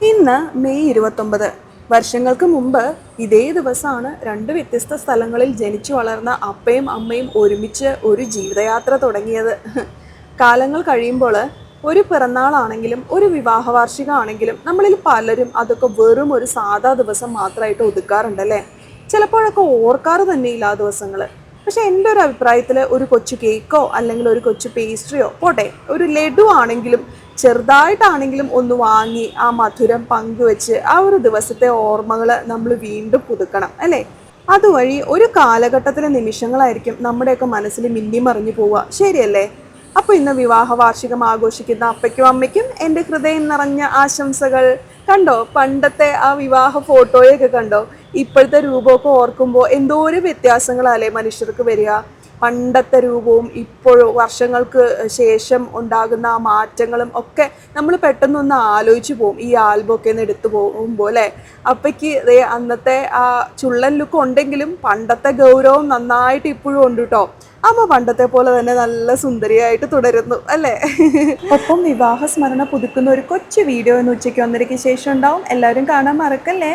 ഇന്ന് മെയ് 29. വർഷങ്ങൾക്ക് മുമ്പ് ഇതേ ദിവസമാണ് രണ്ട് വ്യത്യസ്ത സ്ഥലങ്ങളിൽ ജനിച്ചു വളർന്ന അപ്പയും അമ്മയും ഒരുമിച്ച് ഒരു ജീവിതയാത്ര തുടങ്ങിയത്. കാലങ്ങൾ കഴിയുമ്പോൾ ഒരു പിറന്നാളാണെങ്കിലും ഒരു വിവാഹ വാർഷികമാണെങ്കിലും നമ്മളിൽ പലരും അതൊക്കെ വെറും ഒരു സാധാ ദിവസം മാത്രമായിട്ട് ഒതുക്കാറുണ്ടല്ലേ. ചിലപ്പോഴൊക്കെ ഓർക്കാറ് തന്നെയില്ല ആ ദിവസങ്ങൾ. പക്ഷെ എൻ്റെ ഒരു അഭിപ്രായത്തിൽ ഒരു കൊച്ചു കേക്കോ അല്ലെങ്കിൽ ഒരു കൊച്ചു പേസ്ട്രിയോ പോട്ടെ, ഒരു ലഡു ആണെങ്കിലും ചെറുതായിട്ടാണെങ്കിലും ഒന്ന് വാങ്ങി ആ മധുരം പങ്കുവെച്ച് ആ ഒരു ദിവസത്തെ ഓർമ്മകൾ നമ്മൾ വീണ്ടും പുതുക്കണം അല്ലേ. അതുവഴി ഒരു കാലഘട്ടത്തിലെ നിമിഷങ്ങളായിരിക്കും നമ്മുടെയൊക്കെ മനസ്സിൽ മിന്നിമറിഞ്ഞു പോവുക, ശരിയല്ലേ? അപ്പോൾ ഇന്ന് വിവാഹ വാർഷികം ആഘോഷിക്കുന്ന അപ്പയ്ക്കും അമ്മയ്ക്കും എൻ്റെ ഹൃദയം നിറഞ്ഞ ആശംസകൾ. കണ്ടോ പണ്ടത്തെ ആ വിവാഹ ഫോട്ടോയൊക്കെ കണ്ടോ? ഇപ്പോഴത്തെ രൂപമൊക്കെ ഓർക്കുമ്പോൾ എന്തോരം വ്യത്യാസങ്ങളല്ലേ മനുഷ്യർക്ക് വരിക. പണ്ടത്തെ രൂപവും ഇപ്പോഴും വർഷങ്ങൾക്ക് ശേഷം ഉണ്ടാകുന്ന ആ മാറ്റങ്ങളും ഒക്കെ നമ്മൾ പെട്ടെന്നൊന്ന് ആലോചിച്ച് പോകും ഈ ആൽബമൊക്കെ ഒന്ന് എടുത്തു പോകുമ്പോൾ അല്ലേ. അപ്പയ്ക്ക് അന്നത്തെ ആ ചുള്ളൻ ലുക്ക് ഉണ്ടെങ്കിലും പണ്ടത്തെ ഗൗരവം നന്നായിട്ട് ഇപ്പോഴും ഉണ്ട് കേട്ടോ. അമ്മ പണ്ടത്തെ പോലെ തന്നെ നല്ല സുന്ദരിയായിട്ട് തുടരുന്നു അല്ലേ. ഒപ്പം വിവാഹ സ്മരണ പുതുക്കുന്ന ഒരു കൊച്ചു വീഡിയോ ഇന്ന് ഉച്ചയ്ക്ക് 1:30 ശേഷം ഉണ്ടാവും. എല്ലാവരും കാണാൻ മറക്കല്ലേ.